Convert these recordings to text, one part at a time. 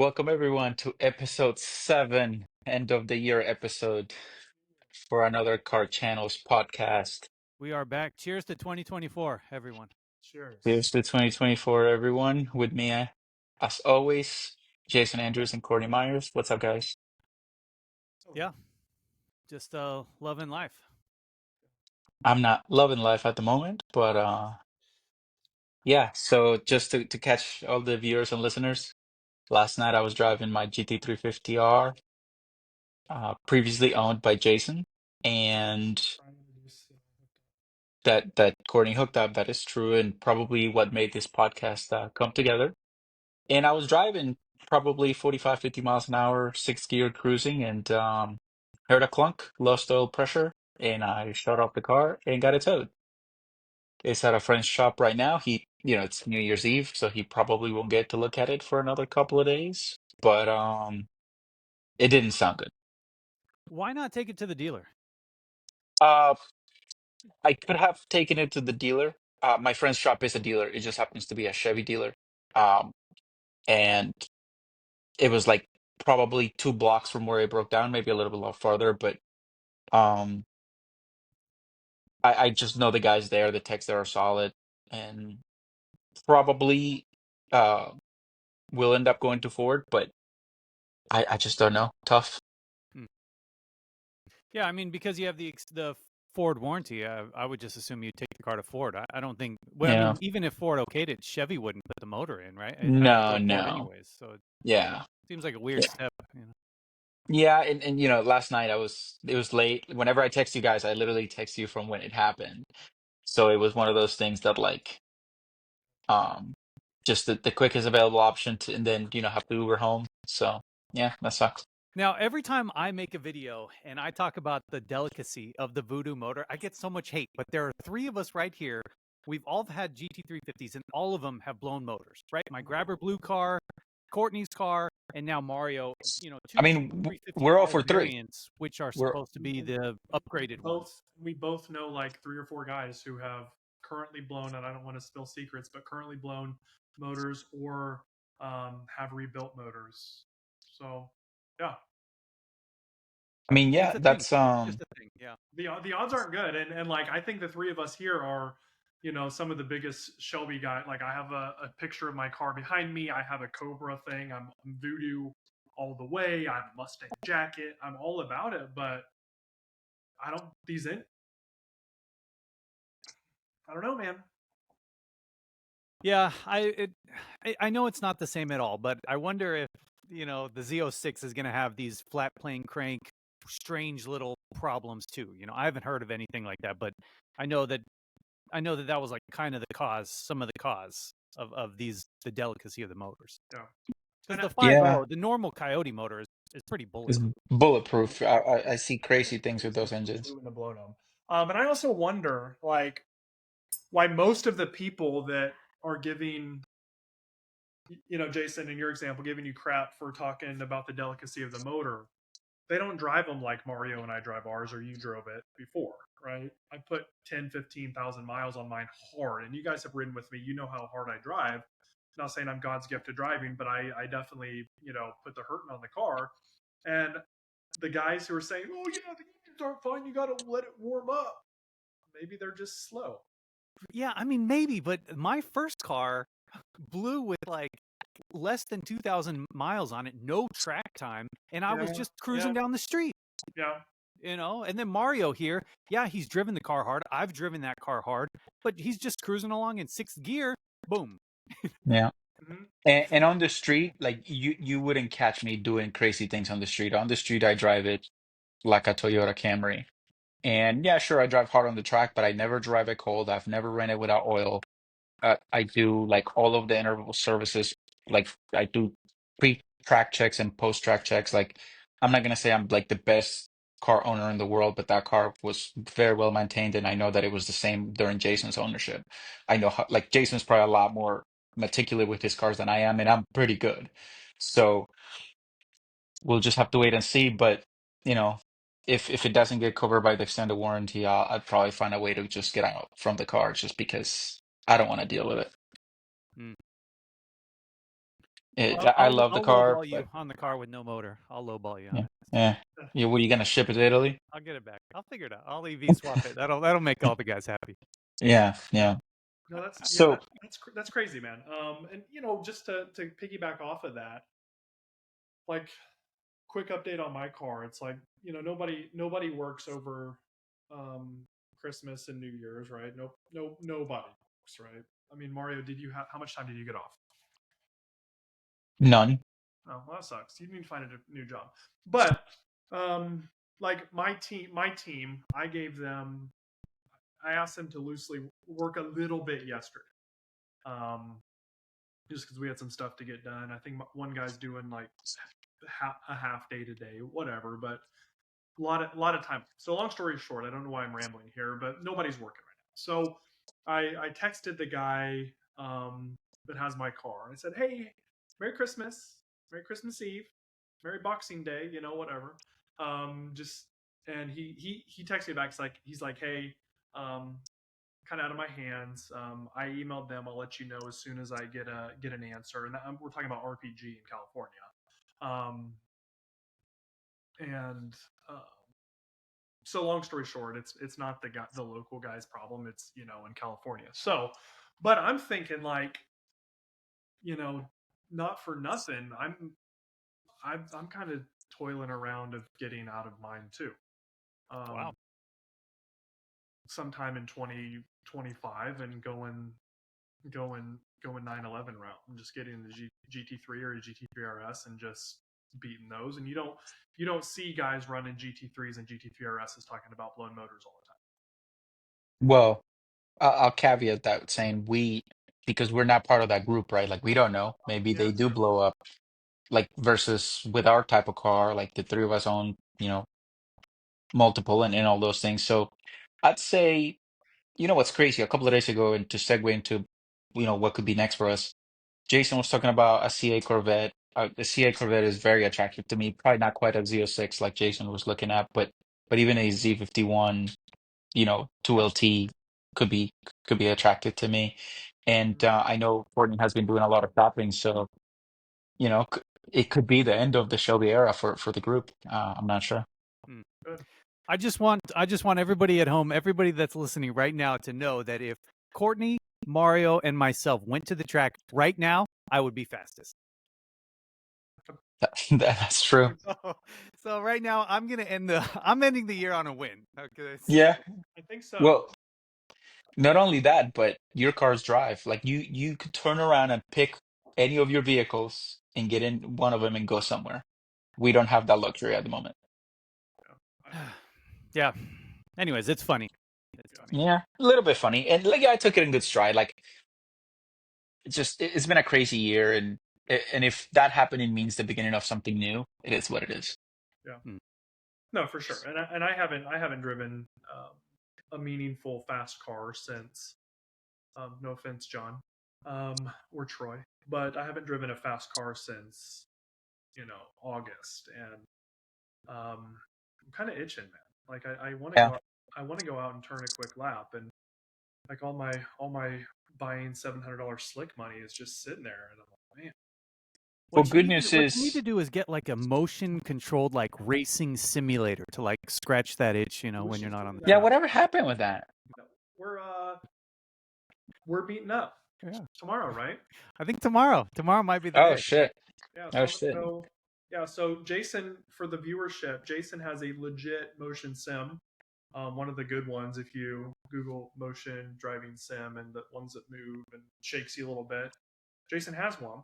Welcome everyone to episode 7, end of the year episode for another Card Channels podcast. We are back. Cheers to 2024, everyone. Here's Cheers. to 2024, everyone. With me, as always, Jason Andrews and Courtney Myers. What's up, guys? Oh, Yeah, just loving life. I'm not loving life at the moment, but yeah. So just to catch all the viewers and listeners, last night I was driving my GT350R, previously owned by Jason, and trying to introduce. that Courtney hooked up. That is true, and probably what made this podcast come together. And I was driving probably 45, 50 miles an hour, sixth gear cruising, and heard a clunk, lost oil pressure, and I shut off the car and got it towed. It's at a friend's shop right now. It's New Year's Eve, so he probably won't get to look at it for another couple of days. But it didn't sound good. Why not take it to the dealer? Uh, I could have taken it to the dealer. My friend's shop is a dealer. It just happens to be a Chevy dealer. Um, and it was like probably 2 blocks from where it broke down, maybe a little bit farther, but um I just know the guys there, the techs there are solid, and probably uh will end up going to Ford, but I just don't know. Tough. Hmm. Yeah, I mean, because you have the Ford warranty, I would just assume you'd take the car to Ford. I don't think. Well, I Yeah. mean, even if Ford okayed it, Chevy wouldn't put the motor in, right? It has to go No, to Ford no. anyways. So it Yeah. seems like a weird Yeah. step. Yeah, and last night it was late. Whenever I text you guys, I literally text you from when it happened. So it was one of those things that like um just the quickest available option to, and then have to Uber home. So yeah, that sucks. Now, every time I make a video and I talk about the delicacy of the VooDoo motor, I get so much hate. But there are three of us right here. We've all had GT350s, and all of them have blown motors, right? My Grabber Blue car, Courtney's car, and now Mario. I Two mean, we're all GT350R for three. variants, which are We're supposed to be the upgraded Both ones. we both know like 3 or 4 guys who have currently blown, and I don't want to spill secrets, but currently blown motors or have rebuilt motors. So yeah, I mean, yeah, It's a thing. that's It's just a thing. Yeah. the odds aren't good, and like I think the three of us here are some of the biggest Shelby guys. Like I have a picture of my car behind me. I have a Cobra thing. I'm Voodoo all the way. I'm Mustang jacket. I'm all about it, but I don't these in I don't know, man. Yeah, I know it's not the same at all, but I wonder if the Z06 is going to have these flat plane crank, strange little problems too. I haven't heard of anything like that, but I know that that was like kind of some of the cause of the delicacy of the motors. Yeah. Because And the yeah, 5.0, the normal Coyote motor is pretty it's bulletproof. bulletproof. I see crazy things with those engines. in the blown them. And I also wonder, like, why most of the people that are giving, Jason, in your example, giving you crap for talking about the delicacy of the motor, they don't drive them like Mario and I drive ours or you drove it before, right? I put 10, 15,000 miles on mine hard, and you guys have ridden with me. You know how hard I drive. Not saying I'm God's gift to driving, but I definitely, put the hurting on the car. And the guys who are saying, oh, yeah, the engines aren't fine. You got to let it warm up. Maybe they're just slow. Yeah, I mean maybe, but my first car blew with like less than 2,000 miles on it, no track time, and I was Yeah, just cruising yeah, down the street. yeah. And then Mario here, yeah, he's driven the car hard. I've driven that car hard, but he's just cruising along in sixth gear. Boom. Yeah. Mm-hmm. And on the street, like you wouldn't catch me doing crazy things on the street. On the street, I drive it like a Toyota Camry. And yeah, sure, I drive hard on the track, but I never drive it cold. I've never ran it without oil. I do like all of the interval services. Like I do pre-track checks and post-track checks. Like I'm not gonna say I'm like the best car owner in the world, but that car was very well maintained, and I know that it was the same during Jason's ownership. I know how, like Jason's probably a lot more meticulous with his cars than I am, and I'm pretty good. So we'll just have to wait and see. But you know, if it doesn't get covered by the extended warranty, I'd probably find a way to just get out from the car just because I don't want to deal with it. Mm. I love the I'll car, lowball you but on the car with no motor. I'll lowball you on yeah, it. yeah. Yeah, what are you gonna ship it to Italy? I'll get it back. I'll figure it out. I'll EV swap it. That'll make all the guys happy. Yeah, Yeah. yeah. No, that's yeah, So that's crazy, man. And just to piggyback off of that, like quick update on my car. It's like nobody works over um Christmas and New Year's, right? Nobody works, right? I mean, Mario, did you have how much time did you get off? none. Oh, well, that sucks. You need to find a new job. But um, like my team, I asked them to loosely work a little bit yesterday, um, just because we had some stuff to get done. I think one guy's doing like a half day today, whatever. But a lot of time. So long story short, I don't know why I'm rambling here, but nobody's working right now. So I texted the guy that has my car. And I said, "Hey, Merry Christmas Eve, Merry Boxing Day, whatever." Just and he texted me back. He's like, "Hey, um, kind of out of my hands. I emailed them. I'll let you know as soon as I get an answer." And we're talking about RPG in California. Um, and so long story short, it's not the local guy's problem. It's in California. So, but I'm thinking like you know, not for nothing. I'm kind of toiling around of getting out of mine too. Wow. Um, sometime in 2025 and going 911 route and just getting the GT3 or a GT3 RS and just beating those. And you don't see guys running GT3s and GT3 RSs talking about blown motors all the time. Well, I'll caveat that with saying because we're not part of that group, right? Like we don't know. Maybe Yeah, they do true. blow up, like versus with our type of car, like the three of us own, multiple and all those things. So I'd say, what's crazy, a couple of days ago, and to segue into, what could be next for us, Jason was talking about a CA Corvette. The CA Corvette is very attractive to me. Probably not quite a Z06 like Jason was looking at, but even a Z51, 2LT could be could be attractive to me. And I know Courtney has been doing a lot of shopping, so it could be the end of the Shelby era for the group. I'm not sure. Hmm. Good. I just want everybody at home, everybody that's listening right now, to know that if Courtney, Mario, and myself went to the track right now, I would be fastest. That's true. So right now, I'm ending the year on a win. Okay. Yeah. I think so. Well, not only that, but your cars drive. Like you could turn around and pick any of your vehicles and get in one of them and go somewhere. We don't have that luxury at the moment. Yeah, Yeah. Anyways, it's funny. It's yeah. funny. Yeah, a little bit funny. And like I took it in good stride. Like it's been a crazy year, and if that happening means the beginning of something new, it is what it is. Yeah. Hmm. No, for sure. And I haven't driven a meaningful fast car since. No offense, John, or Troy, but I haven't driven a fast car since August, and I'm kind of itching, man. Like I want to go Yeah. out. I want to go out and turn a quick lap, and like all my buying $700 slick money is just sitting there, and I'm like, man, Well, What you good need to news what you need is, to do is get like a motion controlled like racing simulator to like scratch that itch, I when wish you're I not told on you the yeah, that. track. whatever happened with that? We're beating up Yeah. tomorrow, right? I think tomorrow might be the Oh day. shit. Yeah, Oh so I'm gonna shit. go. Yeah, so Jason, for the viewership, Jason has a legit motion sim. One of the good ones, if you Google motion driving sim and the ones that move and shakes you a little bit, Jason has one,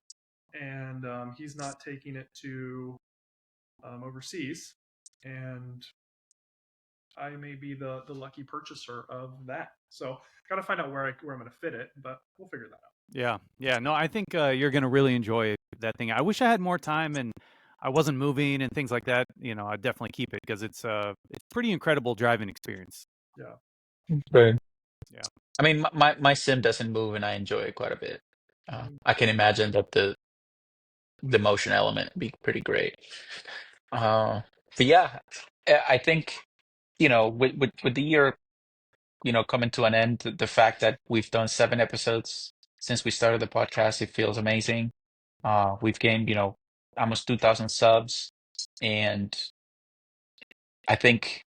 and he's not taking it to overseas, and I may be the lucky purchaser of that. So got to find out where I'm going to fit it, but we'll figure that out. Yeah. Yeah. No, I think you're gonna really enjoy that thing. I wish I had more time and I wasn't moving and things like that. I'd definitely keep it because it's pretty incredible driving experience. Yeah. Right. Yeah. I mean, my sim doesn't move, and I enjoy it quite a bit. Mhm. I can imagine that the motion element would be pretty great. Uh, but yeah, I think with the year coming to an end, the fact that we've done 7 episodes since we started the podcast, it feels amazing. We've gained, almost 2,000 subs, and I think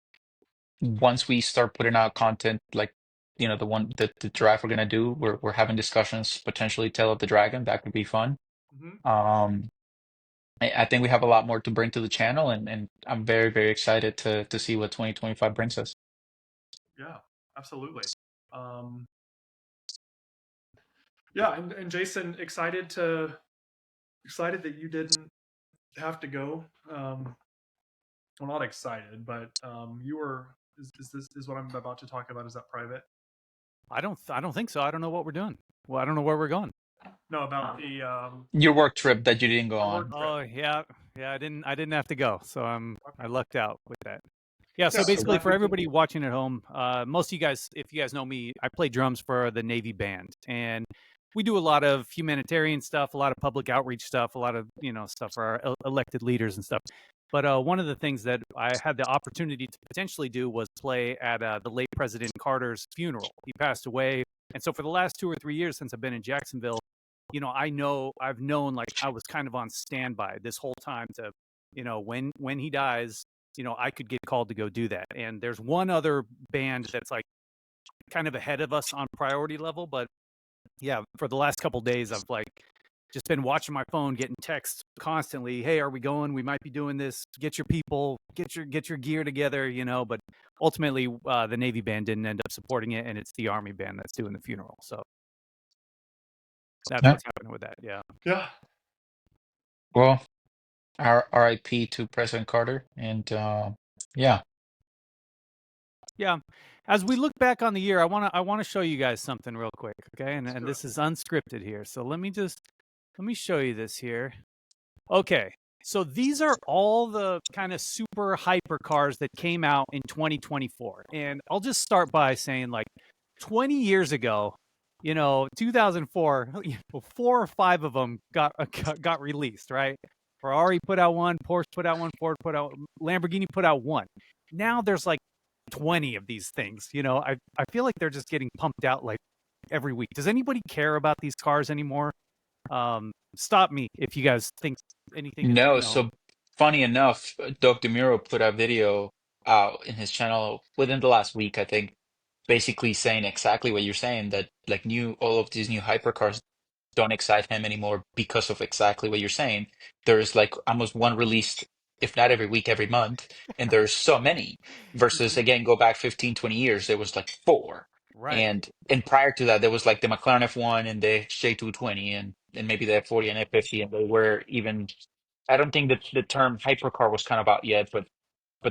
once we start putting out content like, the drive we're gonna do, we're having discussions potentially Tail of the Dragon. That could be fun. Hmm. Um, I think we have a lot more to bring to the channel, and I'm very, very excited to see what 2025 brings us. Yeah, absolutely. Um, yeah, and Jason, excited that you didn't have to go. Well, not excited, but you were. Is this is what I'm about to talk about? Is that private? I don't think so. I don't know what we're doing. Well, I don't know where we're going. No, about the Your work trip that you didn't go your work on. trip. Oh yeah, yeah. I didn't have to go, so I Okay. lucked out with that. Yeah. Yeah, So so basically, glad for we could. everybody watching at home, most of you guys, if you guys know me, I play drums for the Navy band, and we do a lot of humanitarian stuff, a lot of public outreach stuff, a lot of stuff for our elected leaders and stuff. But one of the things that I had the opportunity to potentially do was play at the late President Carter's funeral. He passed away, and so for the last 2 or 3 years since I've been in Jacksonville, I've known like I was kind of on standby this whole time to, when he dies, I could get called to go do that. And there's one other band that's like kind of ahead of us on priority level, but yeah, for the last couple days I've like just been watching my phone, getting texts constantly. Hey, are we going? We might be doing this. Get your people, get your gear together, But ultimately, the Navy band didn't end up supporting it, and it's the Army band that's doing the funeral. So that's Yeah. what's happening with that. Yeah. Yeah. Well, RIP to President Carter, and yeah. Yeah. As we look back on the year, I want to show you guys something real quick, okay? And Let's and do it. this is unscripted here. So let me show you this here. Okay. So these are all the kind of super hyper cars that came out in 2024. And I'll just start by saying like 20 years ago, 2004, 4 or 5 of them got released, right? Ferrari put out one, Porsche put out one, Ford put out, Lamborghini put out one. Now there's like 20 of these things. I feel like they're just getting pumped out like every week. Does anybody care about these cars anymore? Stop me if you guys think anything is, No, so funny enough, Doug DeMuro put a video out in his channel within the last week, I think, basically saying exactly what you're saying, that like all of these new hypercars don't excite him anymore because of exactly what you're saying. There's like almost one released, if not every week, every month, and there's so many. Versus again, go back 15, 20 years, there was like four. right. And prior to that, there was like the McLaren F1 and the J220 and maybe the F40 and F50, and they were even. I don't think that the term hypercar was kind of out yet, but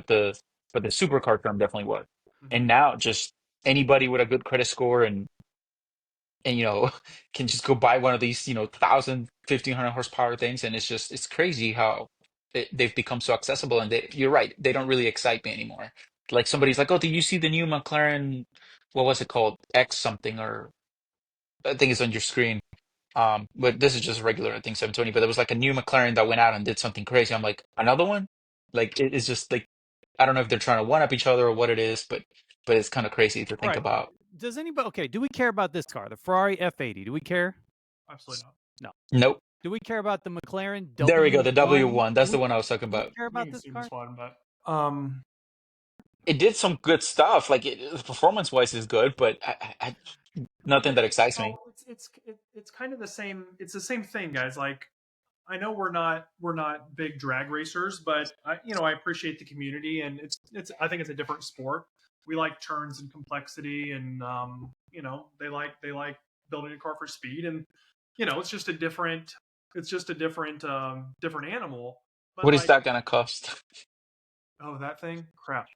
the but the supercar term definitely was. Hmm. And now just anybody with a good credit score and can just go buy one of these 1,000, 1,500 horsepower things, and it's crazy how they've become so accessible. And you're right, they don't really excite me anymore. Like somebody's like, oh, did you see the new McLaren? What was it called? X something, or I think it's on your screen. But this is just regular, I think 720. But there was like a new McLaren that went out and did something crazy. I'm like, another one? Like it's just like I don't know if they're trying to one up each other or what it is, but it's kind of crazy to think Right. about. Does anybody okay, do we care about this car, the Ferrari F80? Do we care? Absolutely not. No. Nope. Do we care about the McLaren There we go. The W1? W1. That's the one I was talking about. Care You about can this see car? this one, but It did some good stuff. Like performance wise is good, but nothing that excites me. well, it's kind of the same. It's the same thing, guys. Like I know we're not big drag racers, but I appreciate the community, and it's I think it's a different sport. We like turns and complexity, and they like building a car for speed, and it's just a different animal. But What is like, that gonna cost? oh, that thing, crap.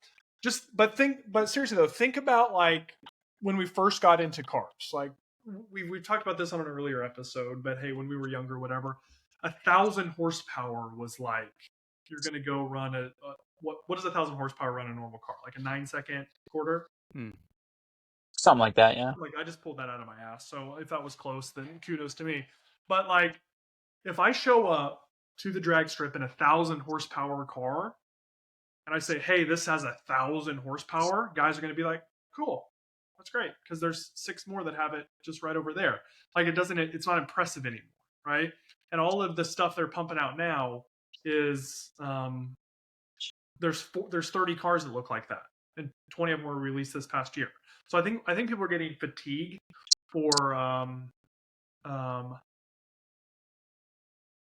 But seriously though, think about like when we first got into cars. Like we've talked about this on an earlier episode, but hey, when we were younger, whatever, 1,000 horsepower was like you're gonna go run what does 1,000 horsepower run a normal car? Like a 9 second quarter? Hmm. Something like that, yeah. Like I just pulled that out of my ass. So if that was close, then kudos to me. But like if I show up to the drag strip in 1,000 horsepower car and I say, hey, this has 1,000 horsepower, guys are going to be like, cool, that's great, because there's 6 more that have it just right over there. Like it's not impressive anymore, right? and all of the stuff they're pumping out now is there's 30 cars that look like that, and 20 of them were released this past year. So I think people are getting fatigued for um,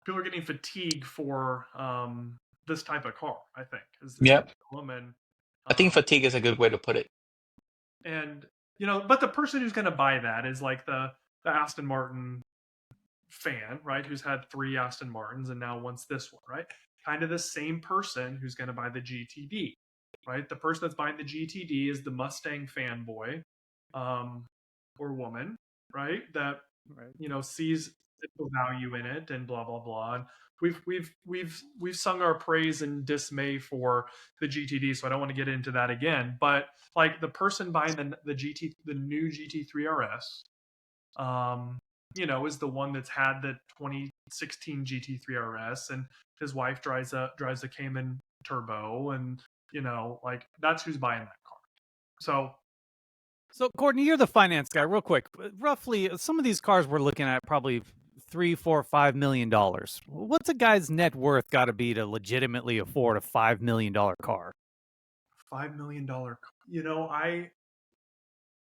people are getting fatigued for this type of car. I think is what Yep. they call them, I think um, fatigue is a good way to put it. and but the person who's going to buy that is like the Aston Martin fan, right? Who's had 3 Aston Martins and now wants this one, right? Kind of the same person who's going to buy the GTD, right? The person that's buying the GTD is the Mustang fanboy, um, or woman, right? That Right. sees the value in it and blah blah blah. And we've sung our praise and dismay for the GTD, so I don't want to get into that again. But like the person buying the new GT3 RS, um, is the one that's had the 2016 GT3 RS, and his wife drives a Cayman Turbo, and like that's who's buying that car. So So, Courtney, you're the finance guy. Real quick, roughly, some of these cars we're looking at probably 3, 4, $5 million. What's a guy's net worth got to be to legitimately afford a $5 million car? $5 million,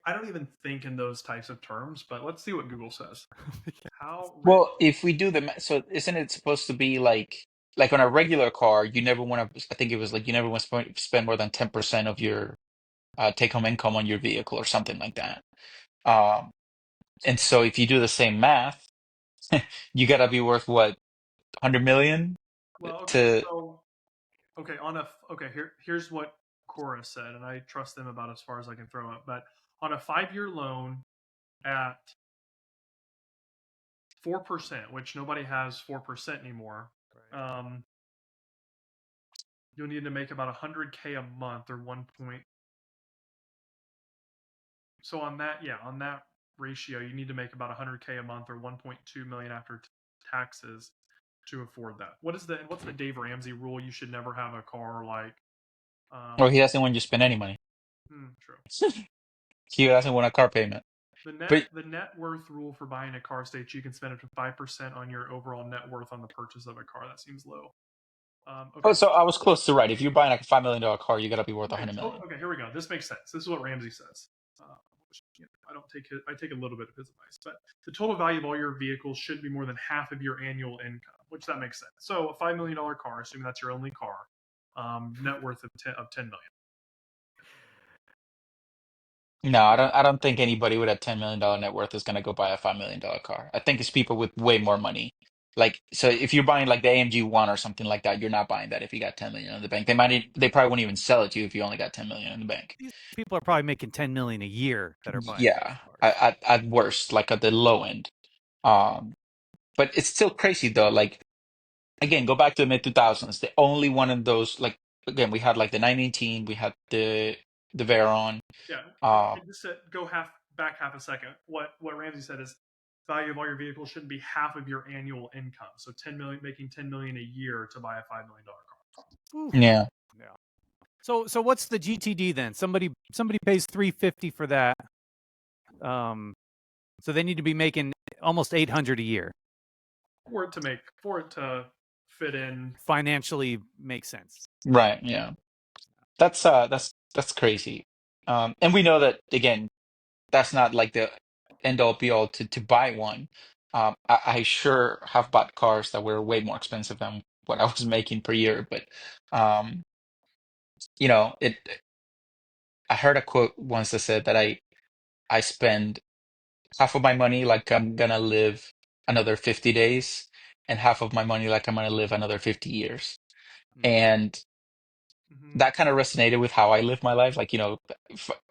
I don't even think in those types of terms, but let's see what Google says. How rich? Well, if we do so isn't it supposed to be like on a regular car, you never want to, I think it was like you never want to spend more than 10% of your take-home income on your vehicle or something like that. Um, and so if you do the same math, you gotta be worth what, 100 million Well, okay, to, so okay, here's what Cora said, and I trust them about as far as I can throw it. But on a 5-year loan at 4%, which nobody has 4% anymore, Right. you'll need to make about 100K a month or 1 point. So on that ratio, you need to make about 100K a month or 1.2 million after taxes to afford that. What's the Dave Ramsey rule? You should never have a car like or um he doesn't want you to spend any money. true. He doesn't want a car payment. But The net worth rule for buying a car states you can spend up to 5% on your overall net worth on the purchase of a car. That seems low. oh, Okay. so I was close to right. If you're buying like a $5 million car, you gotta be worth Okay. 100 million. Okay. Here we go. This makes sense. This is what Ramsey says. I don't take I take a little bit of his advice, but the total value of all your vehicles should be more than half of your annual income, which that makes sense. So a $5 million car, assuming that's your only car, net worth of 10 million. No, I don't think anybody with a $10 million net worth is gonna go buy a $5 million car. I think it's people with way more money. Like, so if you're buying like the AMG one or something like that, you're not buying that if you got 10 million in the bank. They probably won't even sell it to you if you only got 10 million in the bank. These people are probably making 10 million a year that are buying these Yeah, cars. at worst, like at the low end. Um, but it's still crazy though. Like again, go back to the mid 2000s. The only one of those, like again, we had like the 918, we had the Veyron. Yeah. Uh, And just to go back half a second, what Ramsey said is value of all your vehicles shouldn't be half of your annual income. So 10 million, making 10 million a year to buy a $5 million car. Oof. yeah, Yeah. So what's the GTD then? Somebody pays 350 for that. Um, so they need to be making almost 800 a year. For it to fit in. Financially makes sense. right, yeah. That's crazy. And we know that again, that's not like the end all be all to buy one. I sure have bought cars that were way more expensive than what I was making per year, but um, it. I heard a quote once that said that I spend half of my money like I'm gonna live another 50 days, and half of my money like I'm gonna live another 50 years. Mm. And Mhm. that kind of resonated with how I live my life. Like,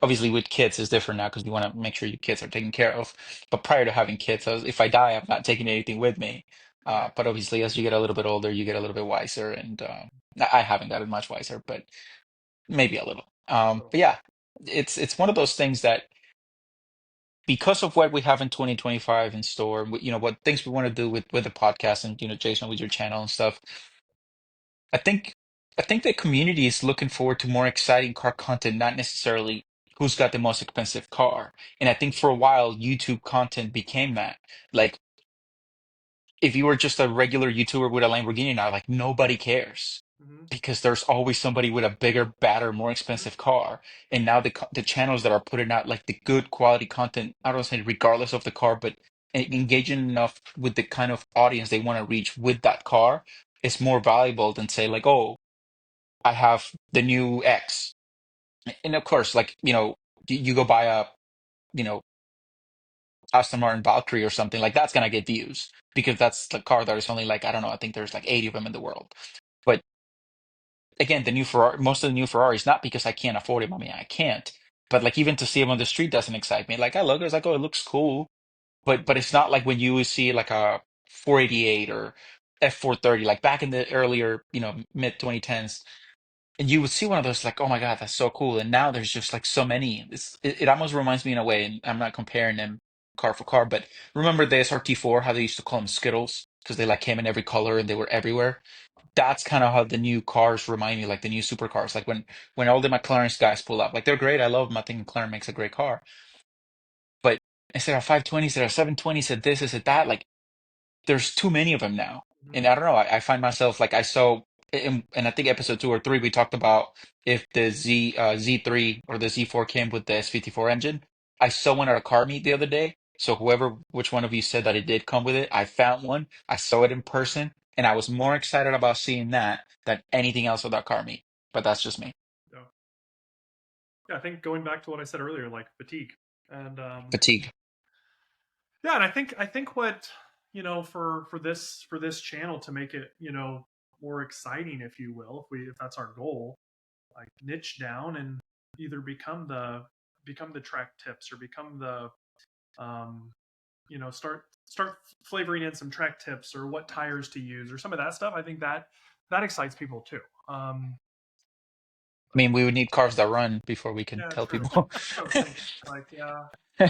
obviously with kids is different now because you want to make sure your kids are taken care of. But prior to having kids, if I die, I'm not taking anything with me. Right. But obviously, as you get a little bit older, you get a little bit wiser. And I haven't gotten much wiser, but maybe a little. But yeah, it's one of those things that because of what we have in 2025 in store, what things we want to do with the podcast and Jason with your channel and stuff. I think I think the community is looking forward to more exciting car content, not necessarily who's got the most expensive car. And I think for a while, YouTube content became that. Like if you were just a regular YouTuber with a Lamborghini now, like nobody cares Hmm. because there's always somebody with a bigger, badder, more expensive car. And now the channels that are putting out like the good quality content, I don't say regardless of the car, but engaging enough with the kind of audience they want to reach with that car is more valuable than say like, oh, I have the new X. And of course, like, you go buy a, you know, Aston Martin Valkyrie or something, like that's gonna get views because that's the car that is only like, I don't know, I think there's like 80 of them in the world. But again, the new Ferrari, most of the new Ferraris, not because I can't afford it, I mean, I can't. But like even to see them on the street doesn't excite me. Like I look, it's like, oh, it looks cool. But it's not like when you would see like a 488 or F430, like back in the earlier, mid 2010s. And you would see one of those like, oh my God, that's so cool. And now there's just like so many. It almost reminds me in a way, and I'm not comparing them car for car, but remember the SRT4, how they used to call them Skittles because they like came in every color and they were everywhere. That's kind of how the new cars remind me, like the new supercars. Like when all the McLaren guys pull up, like they're great. I love them. I think McLaren makes a great car. But instead of 520s, instead of 720s, said this, is it that? Like there's too many of them now. Hmm. And I don't know, I find myself like I saw in I think episode 2 or 3 we talked about if the Z3 or the Z4 came with the S54 engine. I saw one at a car meet the other day. So which one of you said that it did come with it, I found one. I saw it in person, and I was more excited about seeing that than anything else at that car meet. But that's just me. Yeah. Yeah, I think going back to what I said earlier, like fatigue, and Fatigue. yeah, and I think what for this channel to make it more exciting, if you will, if that's our goal, like niche down and either become the track tips or become the um start flavoring in some track tips or what tires to use or some of that stuff. I think that excites people too. I mean, we would need cars that run before we can Yeah, tell true. people. That's what I was thinking. Like, yeah,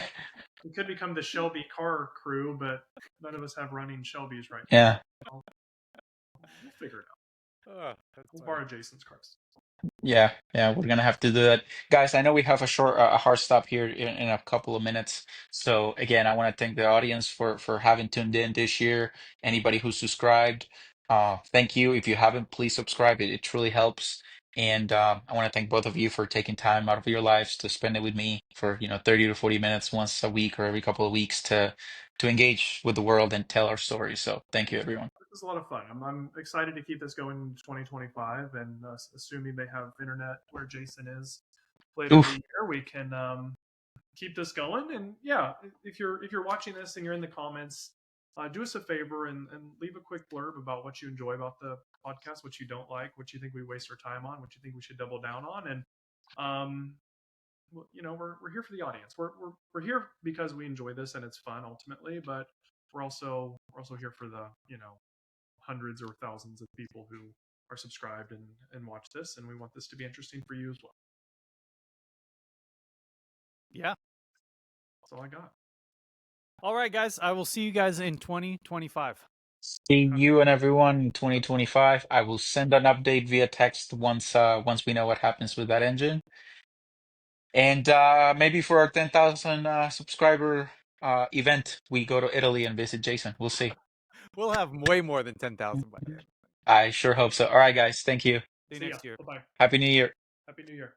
we could become the Shelby car crew, but none of us have running Shelbys right now. Yeah. We'll figure it out. That's We'll funny. borrow Jason's cars. Yeah, yeah, we're gonna have to do that, guys. I know we have a hard stop here in a couple of minutes. So again, I want to thank the audience for having tuned in this year. Anybody who subscribed, thank you. If you haven't, please subscribe. It truly helps. And I want to thank both of you for taking time out of your lives to spend it with me for 30 to 40 minutes once a week or every couple of weeks to engage with the world and tell our stories. So thank you, everyone. This is a lot of fun. I'm excited to keep this going in 2025, and assuming they have internet where Jason is later in the Oof. year, we can keep this going. And yeah, if you're watching this and you're in the comments, do us a favor and leave a quick blurb about what you enjoy about the podcast, what you don't like, what you think we waste our time on, what you think we should double down on, and um, we're here for the audience. We're here because we enjoy this and it's fun ultimately, but we're also here for the hundreds or thousands of people who are subscribed and watch this, and we want this to be interesting for you as well. Yeah. That's all I got. All right, guys. I will see you guys in 2025. See you and everyone in 2025. I will send an update via text once we know what happens with that engine. And maybe for our 10,000 subscriber event, we go to Italy and visit Jason. We'll see. We'll have way more than 10,000 by then. I sure hope so. All right, guys. Thank you. See you See ya. next year. Bye bye. Happy New Year. Happy New Year.